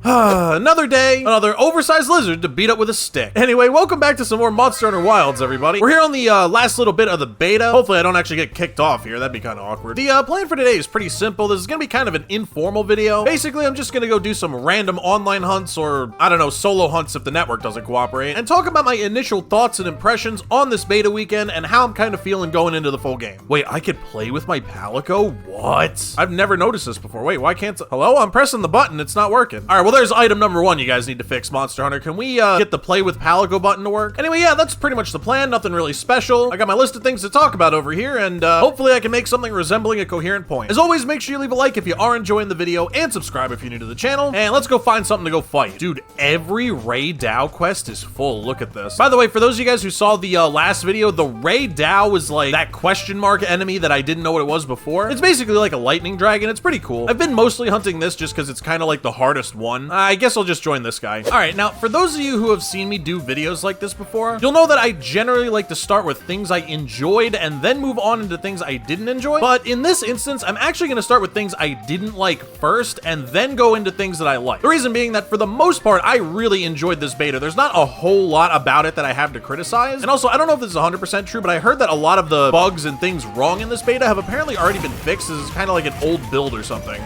Another day, another oversized lizard to beat up with a stick. Anyway, welcome back to some more Monster Hunter Wilds, everybody. We're here on the last little bit of the beta. Hopefully I don't actually get kicked off here. That'd be kind of awkward. The plan for today is pretty simple. This is gonna be kind of an informal video. Basically, I'm just gonna go do some random online hunts or, I don't know, solo hunts if the network doesn't cooperate, and talk about my initial thoughts and impressions on this beta weekend and how I'm kind of feeling going into the full game. Wait, I could play with my Palico? What? I've never noticed this before. Wait, why can't... Hello? I'm pressing the button. It's not working. All right, well, there's item number one you guys need to fix, Monster Hunter. Can we get the play with Palico button to work? Anyway, yeah, that's pretty much the plan. Nothing really special. I got my list of things to talk about over here, and hopefully I can make something resembling a coherent point. As always, make sure you leave a like if you are enjoying the video, and subscribe if you're new to the channel, and let's go find something to go fight. Dude, every Ray Dow quest is full. Look at this. By the way, for those of you guys who saw the last video, the Ray Dow was like that question mark enemy that I didn't know what it was before. It's basically like a lightning dragon. It's pretty cool. I've been mostly hunting this just because it's kind of like the hardest one. I guess I'll just join this guy. All right, now for those of you who have seen me do videos like this before, you'll know that I generally like to start with things I enjoyed and then move on into things I didn't enjoy. But in this instance, I'm actually going to start with things I didn't like first and then go into things that I like. The reason being that for the most part, I really enjoyed this beta. There's not a whole lot about it that I have to criticize. And also, I don't know if this is 100% true, but I heard that a lot of the bugs and things wrong in this beta have apparently already been fixed. This is kind of like an old build or something.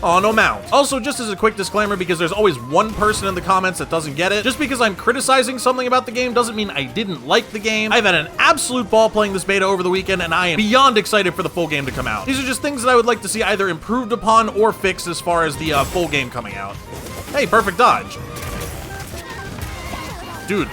Oh, no mount. Also, just as a quick disclaimer, because there's always one person in the comments that doesn't get it, just because I'm criticizing something about the game doesn't mean I didn't like the game. I've had an absolute ball playing this beta over the weekend, and I am beyond excited for the full game to come out. These are just things that I would like to see either improved upon or fixed as far as the full game coming out. Hey, perfect dodge. Dude.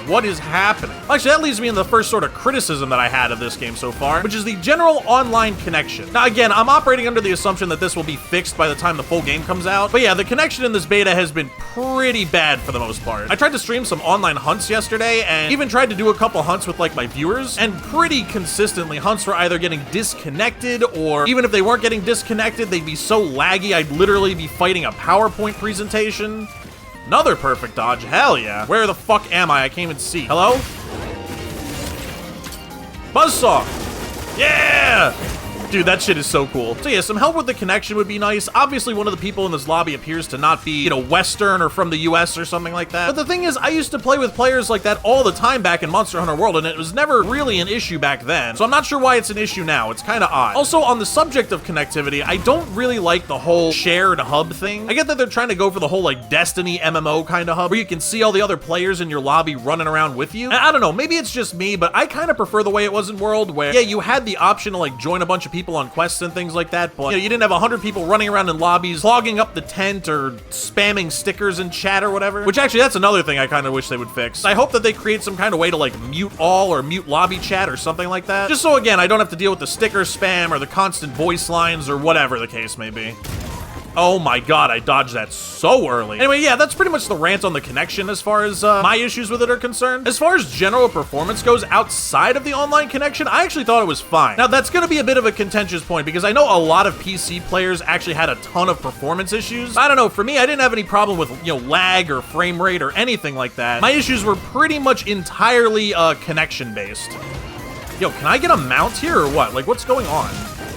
What is happening? Actually, that leads me in the first sort of criticism that I had of this game so far, which is the general online connection. Now, again, I'm operating under the assumption that this will be fixed by the time the full game comes out. But yeah, the connection in this beta has been pretty bad for the most part. I tried to stream some online hunts yesterday and even tried to do a couple hunts with like my viewers, and pretty consistently hunts were either getting disconnected, or even if they weren't getting disconnected, they'd be so laggy I'd literally be fighting a PowerPoint presentation. Another perfect dodge, hell yeah. Where the fuck am I? I can't even see. Hello? Buzzsaw! Yeah! Dude, that shit is so cool. So yeah, some help with the connection would be nice. Obviously, one of the people in this lobby appears to not be, you know, Western or from the US or something like that. But the thing is, I used to play with players like that all the time back in Monster Hunter World, and it was never really an issue back then. So I'm not sure why it's an issue now. It's kind of odd. Also, on the subject of connectivity, I don't really like the whole shared hub thing. I get that they're trying to go for the whole, like, Destiny MMO kind of hub, where you can see all the other players in your lobby running around with you. And I don't know, maybe it's just me, but I kind of prefer the way it was in World, where, yeah, you had the option to, like, join a bunch of people on quests and things like that, but you know, you didn't have 100 people running around in lobbies clogging up the tent or spamming stickers in chat or whatever, which actually that's another thing I kind of wish they would fix. I hope that they create some kind of way to like mute all or mute lobby chat or something like that, just so again I don't have to deal with the sticker spam or the constant voice lines or whatever the case may be. Oh my god, I dodged that so early. Anyway, yeah, that's pretty much the rant on the connection as far as my issues with it are concerned. As far as general performance goes outside of the online connection, I actually thought it was fine. Now, that's gonna be a bit of a contentious point because I know a lot of PC players actually had a ton of performance issues. I don't know, for me, I didn't have any problem with, you know, lag or frame rate or anything like that. My issues were pretty much entirely connection-based. Yo, can I get a mount here or what? Like, what's going on?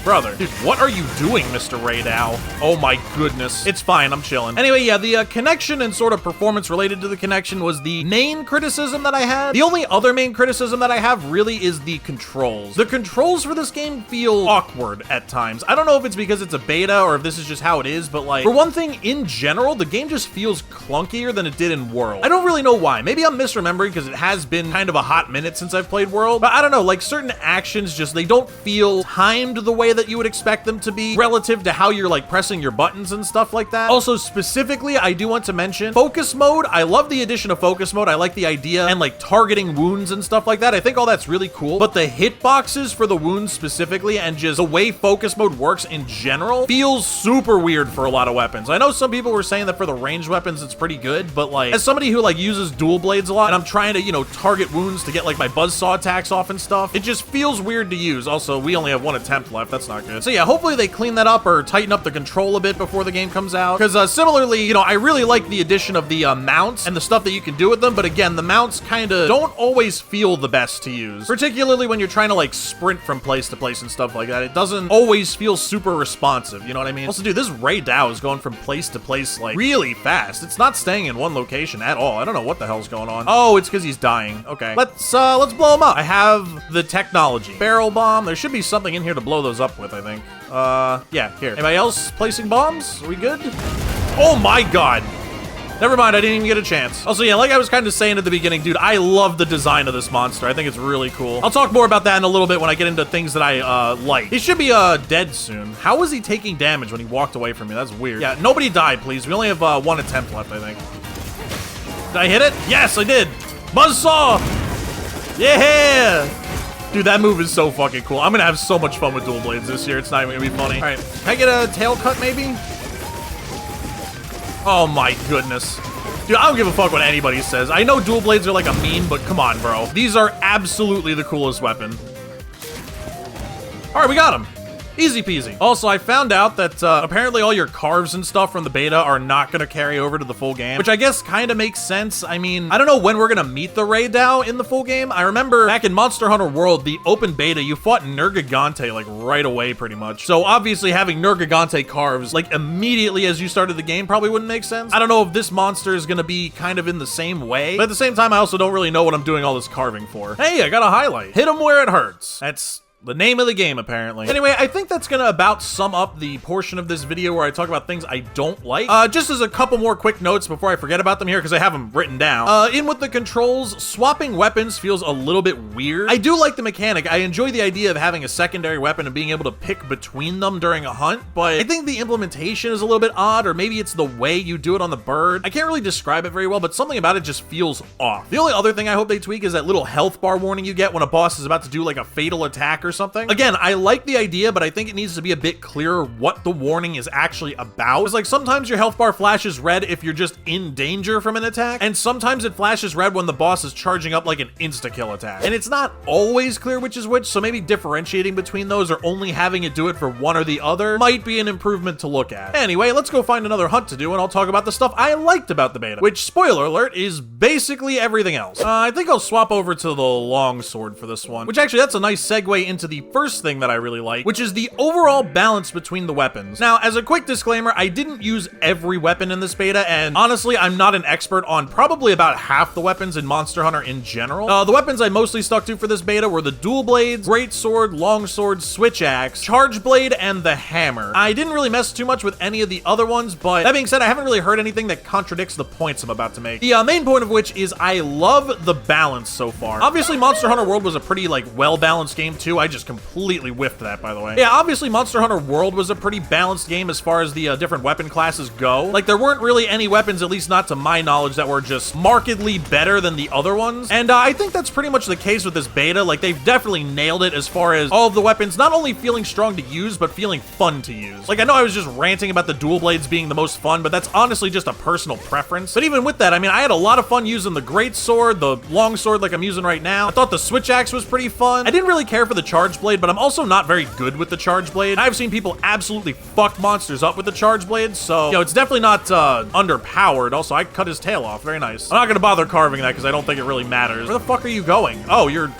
Brother, dude, what are you doing, Mr. Ray Dow? Oh my goodness. It's fine, I'm chilling. Anyway, yeah, the connection and sort of performance related to the connection was the main criticism that I had. The only other main criticism that I have really is the controls. The controls for this game feel awkward at times. I don't know if it's because it's a beta or if this is just how it is, but like, for one thing, in general, the game just feels clunkier than it did in World. I don't really know why. Maybe I'm misremembering because it has been kind of a hot minute since I've played World, but I don't know, like certain actions just, they don't feel timed the way that you would expect them to be relative to how you're like pressing your buttons and stuff like that. Also, specifically, I do want to mention focus mode. I love the addition of focus mode. I like the idea and like targeting wounds and stuff like that. I think all that's really cool, but the hitboxes for the wounds specifically and just the way focus mode works in general feels super weird for a lot of weapons. I know some people were saying that for the ranged weapons it's pretty good, but like as somebody who like uses dual blades a lot and I'm trying to, you know, target wounds to get like my buzzsaw attacks off and stuff, it just feels weird to use. Also, we only have one attempt left. That's that's not good. So yeah, hopefully they clean that up or tighten up the control a bit before the game comes out. Because similarly, you know, I really like the addition of the mounts and the stuff that you can do with them. But again, the mounts kind of don't always feel the best to use, particularly when you're trying to like sprint from place to place and stuff like that. It doesn't always feel super responsive. You know what I mean? Also, dude, this Ray Dow is going from place to place like really fast. It's not staying in one location at all. I don't know what the hell's going on. Oh, it's because he's dying. Okay, let's blow him up. I have the technology. Barrel bomb. There should be something in here to blow those up with, I think. Yeah, here. Anybody else placing bombs? Are we good? Oh my god. Never mind, I didn't even get a chance. Also, yeah, like I was kind of saying at the beginning, dude, I love the design of this monster. I think it's really cool. I'll talk more about that in a little bit when I get into things that I like. He should be dead soon. How was he taking damage when he walked away from me? That's weird. Yeah, nobody died, please. We only have one attempt left, I think. Did I hit it? Yes, I did. Buzzsaw! Yeah! Dude, that move is so fucking cool. I'm gonna have so much fun with dual blades this year. It's not even gonna be funny. All right, can I get a tail cut maybe? Oh my goodness. Dude, I don't give a fuck what anybody says. I know dual blades are like a meme, but come on, bro. These are absolutely the coolest weapon. All right, we got him. Easy peasy. Also, I found out that apparently all your carves and stuff from the beta are not going to carry over to the full game, which I guess kind of makes sense. I mean, I don't know when we're going to meet the Ray Dow in the full game. I remember back in Monster Hunter World, the open beta, you fought Nergigante like right away pretty much. So obviously having Nergigante carves like immediately as you started the game probably wouldn't make sense. I don't know if this monster is going to be kind of in the same way, but at the same time, I also don't really know what I'm doing all this carving for. Hey, I got a highlight. Hit him where it hurts. That's the name of the game, apparently. Anyway, I think that's gonna about sum up the portion of this video where I talk about things I don't like. Just as a couple more quick notes before I forget about them here, because I have them written down. In with the controls, swapping weapons feels a little bit weird. I do like the mechanic. I enjoy the idea of having a secondary weapon and being able to pick between them during a hunt, but I think the implementation is a little bit odd, or maybe it's the way you do it on the bird. I can't really describe it very well, but something about it just feels off. The only other thing I hope they tweak is that little health bar warning you get when a boss is about to do like a fatal attack or something. Again, I like the idea, but I think it needs to be a bit clearer what the warning is actually about. It's like sometimes your health bar flashes red if you're just in danger from an attack, and sometimes it flashes red when the boss is charging up like an insta-kill attack. And it's not always clear which is which, so maybe differentiating between those or only having it do it for one or the other might be an improvement to look at. Anyway, let's go find another hunt to do, and I'll talk about the stuff I liked about the beta, which, spoiler alert, is basically everything else. I think I'll swap over to the longsword for this one, which actually that's a nice segue into the first thing that I really like, which is the overall balance between the weapons. Now, as a quick disclaimer, I didn't use every weapon in this beta, and honestly, I'm not an expert on probably about half the weapons in Monster Hunter in general. The weapons I mostly stuck to for this beta were the dual blades, great sword, long sword, switch axe, charge blade, and the hammer. I didn't really mess too much with any of the other ones, but that being said, I haven't really heard anything that contradicts the points I'm about to make. The main point of which is I love the balance so far. Obviously, Monster Hunter World was a pretty like well-balanced game too. I just completely whiffed that, by the way. Yeah, obviously Monster Hunter World was a pretty balanced game as far as the different weapon classes go. Like, there weren't really any weapons, at least not to my knowledge, that were just markedly better than the other ones. And I think that's pretty much the case with this beta. Like, they've definitely nailed it as far as all of the weapons not only feeling strong to use, but feeling fun to use. Like, I know I was just ranting about the dual blades being the most fun, but that's honestly just a personal preference. But even with that, I mean, I had a lot of fun using the great sword, the long sword like I'm using right now. I thought the switch axe was pretty fun. I didn't really care for the charge blade, but I'm also not very good with the charge blade. I've seen people absolutely fuck monsters up with the charge blade, so, you know, it's definitely not underpowered. Also, I cut his tail off. Very nice. I'm not gonna bother carving that because I don't think it really matters. Where the fuck are you going? Oh, you're...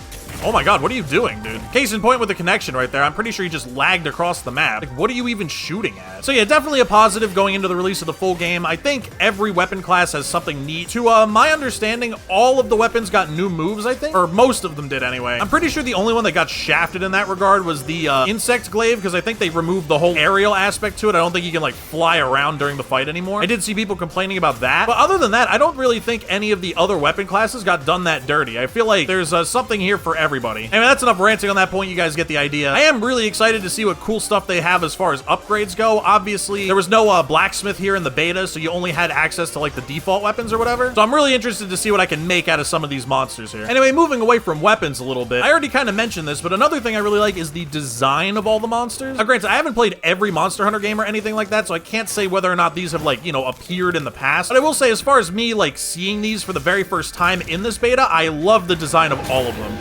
Oh my god, what are you doing, dude? Case in point with the connection right there. I'm pretty sure he just lagged across the map. Like, what are you even shooting at? So yeah, definitely a positive going into the release of the full game. I think every weapon class has something neat. To my understanding, all of the weapons got new moves, I think. Or most of them did anyway. I'm pretty sure the only one that got shafted in that regard was the insect glaive, because I think they removed the whole aerial aspect to it. I don't think you can like fly around during the fight anymore. I did see people complaining about that. But other than that, I don't really think any of the other weapon classes got done that dirty. I feel like there's something here for everybody. Anyway, that's enough ranting on that point. You guys get the idea. I am really excited to see what cool stuff they have as far as upgrades go. Obviously, there was no blacksmith here in the beta, so you only had access to like the default weapons or whatever. So I'm really interested to see what I can make out of some of these monsters here. Anyway, moving away from weapons a little bit, I already kind of mentioned this, but another thing I really like is the design of all the monsters. Now, granted, I haven't played every Monster Hunter game or anything like that, so I can't say whether or not these have like, you know, appeared in the past. But I will say, as far as me like seeing these for the very first time in this beta, I love the design of all of them.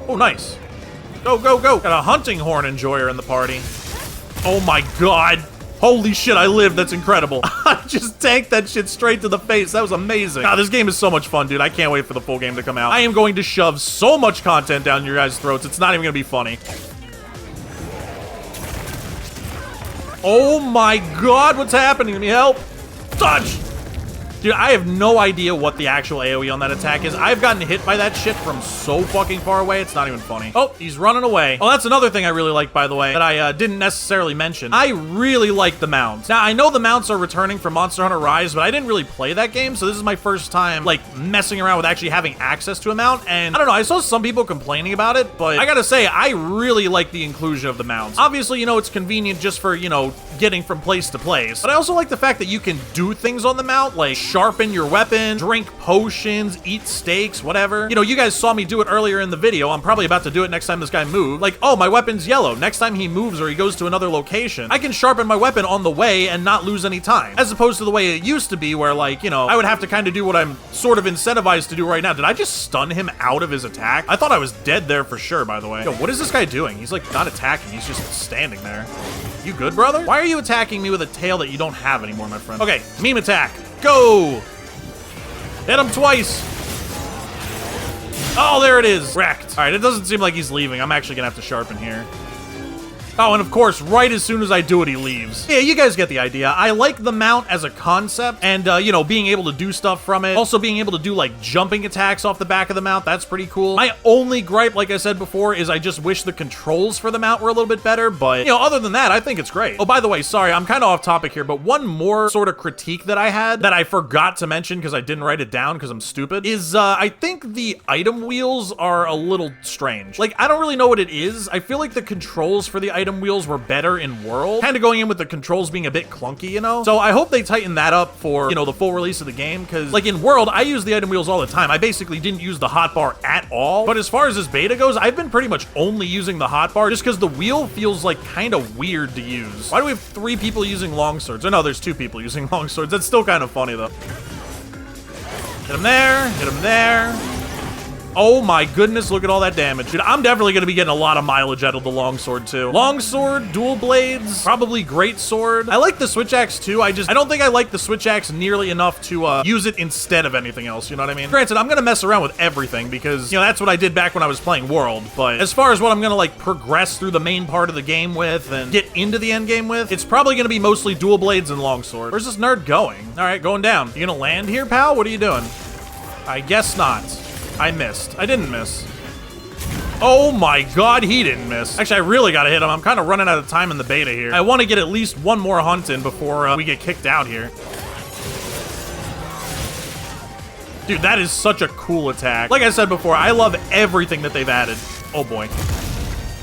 Oh, nice. Go, go, go. Got a hunting horn enjoyer in the party. Oh my god. Holy shit, I lived. That's incredible. I just tanked that shit straight to the face. That was amazing. God, this game is so much fun, dude. I can't wait for the full game to come out. I am going to shove so much content down your guys' throats. It's not even going to be funny. Oh my god, what's happening? Let me help. Dodge! Dude, I have no idea what the actual AoE on that attack is. I've gotten hit by that shit from so fucking far away, it's not even funny. Oh, he's running away. Oh, that's another thing I really like, by the way, that I didn't necessarily mention. I really like the mounts. Now, I know the mounts are returning from Monster Hunter Rise, but I didn't really play that game, so this is my first time, like, messing around with actually having access to a mount, and I don't know, I saw some people complaining about it, but I gotta say, I really like the inclusion of the mounts. Obviously, you know, it's convenient just for, you know, getting from place to place, but I also like the fact that you can do things on the mount, like sharpen your weapon, drink potions, eat steaks, whatever. You know, you guys saw me do it earlier in the video. I'm probably about to do it next time this guy moves. Like, oh, my weapon's yellow. Next time he moves or he goes to another location, I can sharpen my weapon on the way and not lose any time. As opposed to the way it used to be where, like, you know, I would have to kind of do what I'm sort of incentivized to do right now. Did I just stun him out of his attack? I thought I was dead there for sure, by the way. Yo, what is this guy doing? He's, like, not attacking. He's just standing there. You good, brother? Why are you attacking me with a tail that you don't have anymore, my friend? Okay, meme attack. Go! Hit him twice. Oh, there it is. Wrecked. All right, it doesn't seem like he's leaving. I'm actually gonna have to sharpen here. Oh, and of course, right as soon as I do it, he leaves. Yeah, you guys get the idea. I like the mount as a concept and, you know, being able to do stuff from it. Also being able to do, like, jumping attacks off the back of the mount. That's pretty cool. My only gripe, like I said before, is I just wish the controls for the mount were a little bit better. But, you know, other than that, I think it's great. Oh, by the way, sorry, I'm kind of off topic here, but one more sort of critique that I had that I forgot to mention because I didn't write it down because I'm stupid is, I think the item wheels are a little strange. Like, I don't really know what it is. I feel like the controls for the item wheels were better in World. Kind of going in with the controls being a bit clunky, you know? So I hope they tighten that up for, you know, the full release of the game, because, like, in World, I use the item wheels all the time. I basically didn't use the hotbar at all. But as far as this beta goes, I've been pretty much only using the hotbar just because the wheel feels, like, kind of weird to use. Why do we have 3 people using longswords? Oh, no, there's 2 people using longswords. That's still kind of funny, though. Hit him there. Hit him there. Oh my goodness, look at all that damage. Dude, I'm definitely gonna be getting a lot of mileage out of the longsword too. Longsword, dual blades, probably great sword. I like the switch axe too. I don't think I like the switch axe nearly enough to use it instead of anything else, you know what I mean? Granted, I'm gonna mess around with everything because, you know, that's what I did back when I was playing World. But as far as what I'm gonna, like, progress through the main part of the game with and get into the end game with, it's probably gonna be mostly dual blades and longsword. Where's this nerd going? All right, going down. You gonna land here, pal? What are you doing? I guess not. I missed. I didn't miss. Oh my god, he didn't miss. Actually, I really gotta hit him. I'm kind of running out of time in the beta here. I want to get at least one more hunt in before we get kicked out here. Dude, that is such a cool attack. Like I said before, I love everything that they've added. Oh boy.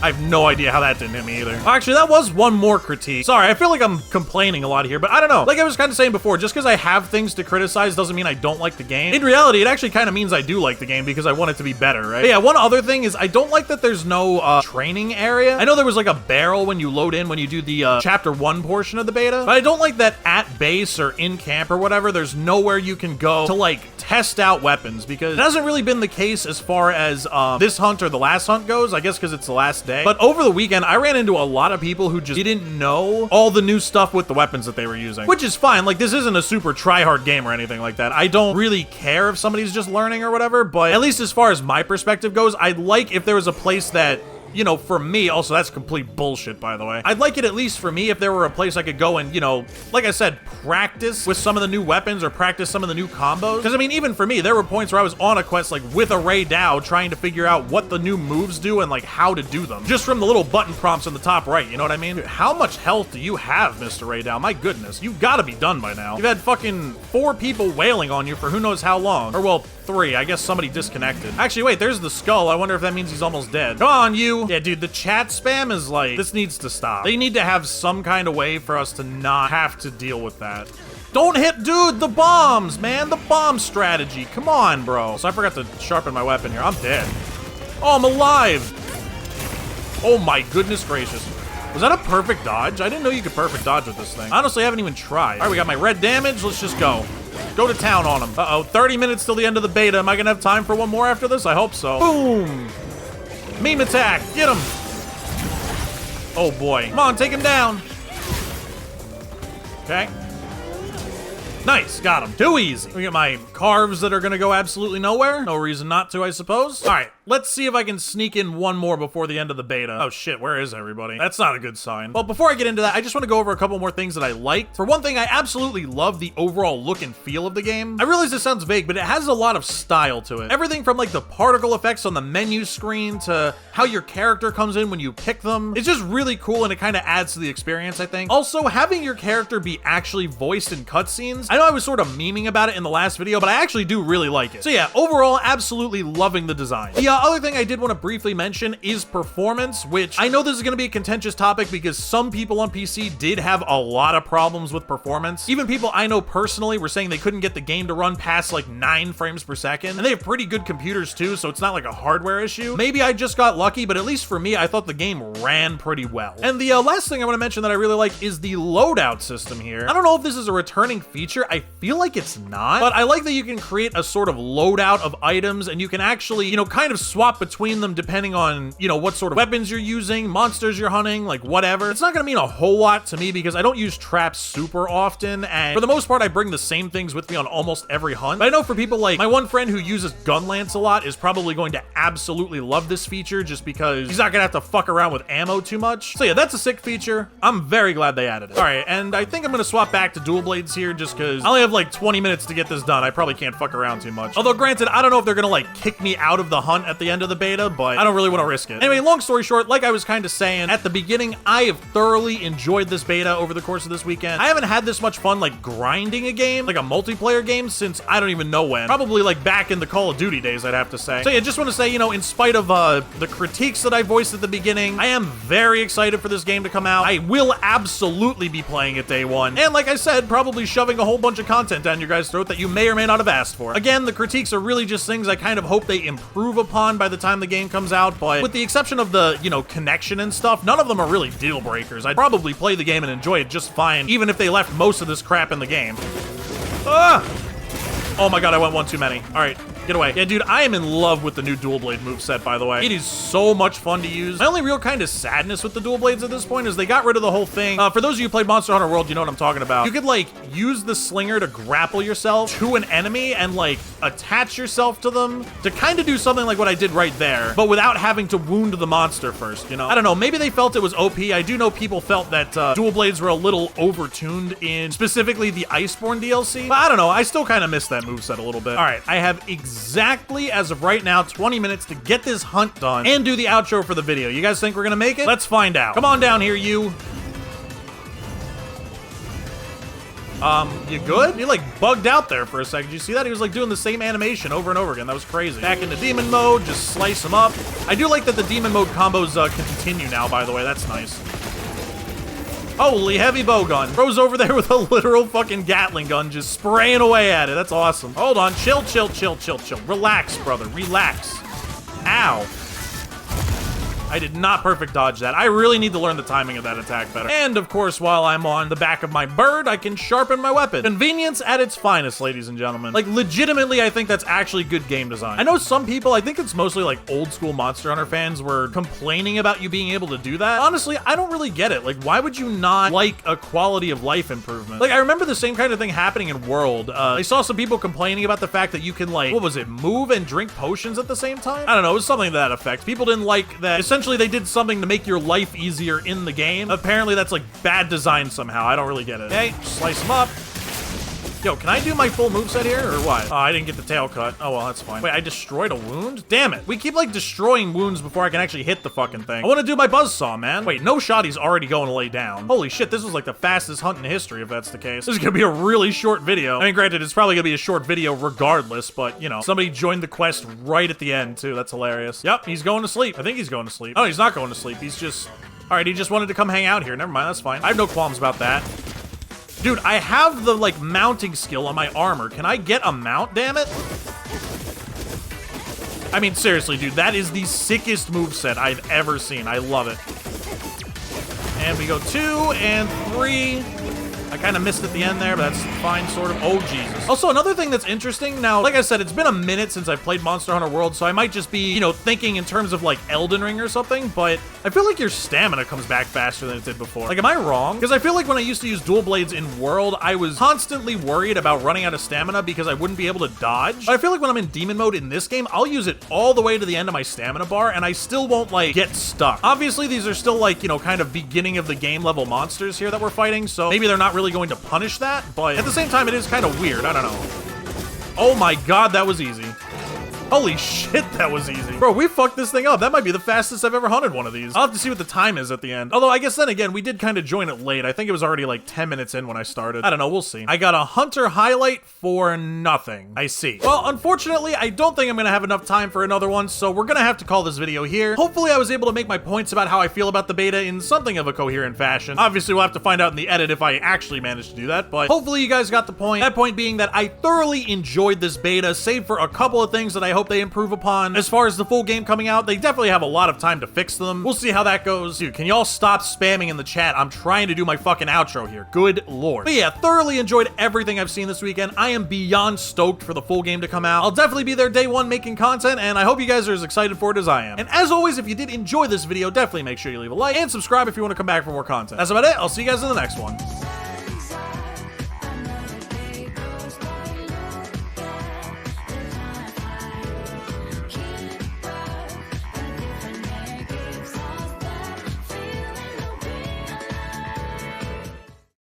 I have no idea how that didn't hit me either. Actually, that was one more critique. Sorry, I feel like I'm complaining a lot here, but I don't know. Like I was kind of saying before, just because I have things to criticize doesn't mean I don't like the game. In reality, it actually kind of means I do like the game because I want it to be better, right? But yeah, one other thing is I don't like that there's no training area. I know there was like a barrel when you load in when you do the chapter 1 portion of the beta, but I don't like that at base or in camp or whatever, there's nowhere you can go to, like, test out weapons, because it hasn't really been the case as far as this hunt or the last hunt goes, I guess because it's the last day. But over the weekend, I ran into a lot of people who just didn't know all the new stuff with the weapons that they were using, which is fine. Like, this isn't a super try-hard game or anything like that. I don't really care if somebody's just learning or whatever, but at least as far as my perspective goes, I'd like if there was a place that, you know, for me, also that's complete bullshit, by the way. I'd like it at least for me if there were a place I could go and, you know, like I said, practice with some of the new weapons or practice some of the new combos. Because, I mean, even for me, there were points where I was on a quest, like, with a Ray Dow trying to figure out what the new moves do and, like, how to do them. Just from the little button prompts on the top right, you know what I mean? Dude, how much health do you have, Mr. Ray Dow? My goodness, you've got to be done by now. You've had fucking 4 people wailing on you for who knows how long. Or, well, 3. I guess somebody disconnected. Actually, wait, there's the skull. I wonder if that means he's almost dead. Come on, you. Yeah, dude, the chat spam is like, this needs to stop. They need to have some kind of way for us to not have to deal with that. Don't hit, dude, the bombs, man. The bomb strategy. Come on, bro. So I forgot to sharpen my weapon here. I'm dead. Oh, I'm alive. Oh my goodness gracious. Was that a perfect dodge? I didn't know you could perfect dodge with this thing. Honestly, I haven't even tried. All right, we got my red damage. Let's just go. Go to town on him. Uh-oh, 30 minutes till the end of the beta. Am I gonna have time for one more after this? I hope so. Boom. Meme attack. Get him. Oh, boy. Come on, take him down. Okay. Nice, got him. Too easy. We get my carves that are gonna go absolutely nowhere. No reason not to, I suppose. All right, let's see if I can sneak in one more before the end of the beta. Oh shit, where is everybody? That's not a good sign. Well, before I get into that, I just want to go over a couple more things that I liked. For one thing, I absolutely love the overall look and feel of the game. I realize this sounds vague, but it has a lot of style to it. Everything from like the particle effects on the menu screen to how your character comes in when you pick them. It's just really cool and it kind of adds to the experience, I think. Also, having your character be actually voiced in cutscenes. I know I was sort of memeing about it in the last video, but I actually do really like it. So yeah, overall, absolutely loving the design. The other thing I did want to briefly mention is performance, which I know this is going to be a contentious topic because some people on PC did have a lot of problems with performance. Even people I know personally were saying they couldn't get the game to run past like 9 frames per second. And they have pretty good computers too, so it's not like a hardware issue. Maybe I just got lucky, but at least for me, I thought the game ran pretty well. And the last thing I want to mention that I really like is the loadout system here. I don't know if this is a returning feature. I feel like it's not, but I like that you can create a sort of loadout of items and you can actually, you know, kind of swap between them depending on, you know, what sort of weapons you're using, monsters you're hunting, like whatever. It's not gonna mean a whole lot to me because I don't use traps super often, and for the most part, I bring the same things with me on almost every hunt. But I know for people like my one friend who uses gun lance a lot is probably going to absolutely love this feature just because he's not gonna have to fuck around with ammo too much. So yeah, that's a sick feature. I'm very glad they added it. All right, and I think I'm gonna swap back to dual blades here just because I only have like 20 minutes to get this done. I probably can't fuck around too much. Although granted, I don't know if they're gonna like kick me out of the hunt at the end of the beta, but I don't really want to risk it. Anyway, long story short, like I was kind of saying at the beginning, I have thoroughly enjoyed this beta over the course of this weekend. I haven't had this much fun like grinding a game, like a multiplayer game, since I don't even know when. Probably like back in the Call of Duty days, I'd have to say. So yeah, just want to say, you know, in spite of the critiques that I voiced at the beginning, I am very excited for this game to come out. I will absolutely be playing it day one. And like I said, probably shoving a whole bunch of content down your guys' throat that you may or may not have asked for. Again, the critiques are really just things I kind of hope they improve upon by the time the game comes out, but with the exception of the, you know, connection and stuff, none of them are really deal breakers. I'd probably play the game and enjoy it just fine, even if they left most of this crap in the game. Ah! Oh my god, I went one too many. All right. Get away. Yeah, dude, I am in love with the new dual blade moveset, by the way. It is so much fun to use. My only real kind of sadness with the dual blades at this point is they got rid of the whole thing. For those of you who played Monster Hunter World, you know what I'm talking about. You could, like, use the slinger to grapple yourself to an enemy and, like, attach yourself to them to kind of do something like what I did right there, but without having to wound the monster first, you know? I don't know. Maybe they felt it was OP. I do know people felt that dual blades were a little overtuned in specifically the Iceborne DLC, but I don't know. I still kind of miss that moveset a little bit. All right, I have exactly, as of right now, 20 minutes to get this hunt done and do the outro for the video. You guys think we're gonna make it? Let's find out. Come on down here, you. You good? You like bugged out there for a second. Did you see that? He was like doing the same animation over and over again. That was crazy. Back into demon mode, just slice him up. I do like that the demon mode combos can continue now, by the way. That's nice. Holy heavy bow gun. Proz over there with a literal fucking Gatling gun just spraying away at it. That's awesome. Hold on. Chill, chill, chill, chill, chill. Relax, brother. Relax. Ow. I did not perfect dodge that. I really need to learn the timing of that attack better. And of course, while I'm on the back of my bird, I can sharpen my weapon. Convenience at its finest, ladies and gentlemen. Like, legitimately, I think that's actually good game design. I know some people, I think it's mostly like old school Monster Hunter fans, were complaining about you being able to do that. Honestly, I don't really get it. Like, why would you not like a quality of life improvement? Like, I remember the same kind of thing happening in World. I saw some people complaining about the fact that you can, like, what was it, move and drink potions at the same time? I don't know, it was something to that effect. People didn't like that. Essentially, they did something to make your life easier in the game. Apparently, that's like bad design somehow. I don't really get it. Okay, slice them up. Yo, can I do my full moveset here, or what? Oh, I didn't get the tail cut. Oh, well, that's fine. Wait, I destroyed a wound? Damn it. We keep, like, destroying wounds before I can actually hit the fucking thing. I want to do my buzzsaw, man. Wait, no shot, he's already going to lay down. Holy shit, this was, like, the fastest hunt in history, if that's the case. This is gonna be a really short video. I mean, granted, it's probably gonna be a short video regardless, but, you know, somebody joined the quest right at the end, too. That's hilarious. Yep, he's going to sleep. I think he's going to sleep. Oh, he's not going to sleep. He's just... All right, he just wanted to come hang out here. Never mind, that's fine. I have no qualms about that. Dude, I have the, like, mounting skill on my armor. Can I get a mount, damn it? I mean, seriously, dude, that is the sickest moveset I've ever seen. I love it. And we go 2 and 3. I kind of missed at the end there, but that's fine, sort of. Oh, Jesus. Also, another thing that's interesting, now, like I said, it's been a minute since I've played Monster Hunter World, so I might just be, you know, thinking in terms of, like, Elden Ring or something, but I feel like your stamina comes back faster than it did before. Like, am I wrong? Because I feel like when I used to use dual blades in World, I was constantly worried about running out of stamina because I wouldn't be able to dodge. But I feel like when I'm in demon mode in this game, I'll use it all the way to the end of my stamina bar, and I still won't, like, get stuck. Obviously, these are still, like, you know, kind of beginning of the game level monsters here that we're fighting, so maybe they're not really going to punish that, but at the same time, it is kind of weird. I don't know. Oh my God, that was easy. Holy shit, that was easy. Bro, we fucked this thing up. That might be the fastest I've ever hunted one of these. I'll have to see what the time is at the end. Although, I guess then again, we did kind of join it late. I think it was already like 10 minutes in when I started. I don't know, we'll see. I got a hunter highlight for nothing. I see. Well, unfortunately, I don't think I'm gonna have enough time for another one, so we're gonna have to call this video here. Hopefully, I was able to make my points about how I feel about the beta in something of a coherent fashion. Obviously, we'll have to find out in the edit if I actually managed to do that, but hopefully you guys got the point. That point being that I thoroughly enjoyed this beta, save for a couple of things that I hope they improve upon. As far as the full game coming out, they definitely have a lot of time to fix them. We'll see how that goes. Dude, can y'all stop spamming in the chat? I'm trying to do my fucking outro here. Good lord. But yeah, thoroughly enjoyed everything I've seen this weekend. I am beyond stoked for the full game to come out. I'll definitely be there day one making content, and I hope you guys are as excited for it as I am. And as always, if you did enjoy this video, definitely make sure you leave a like and subscribe if you want to come back for more content. That's about it. I'll see you guys in the next one.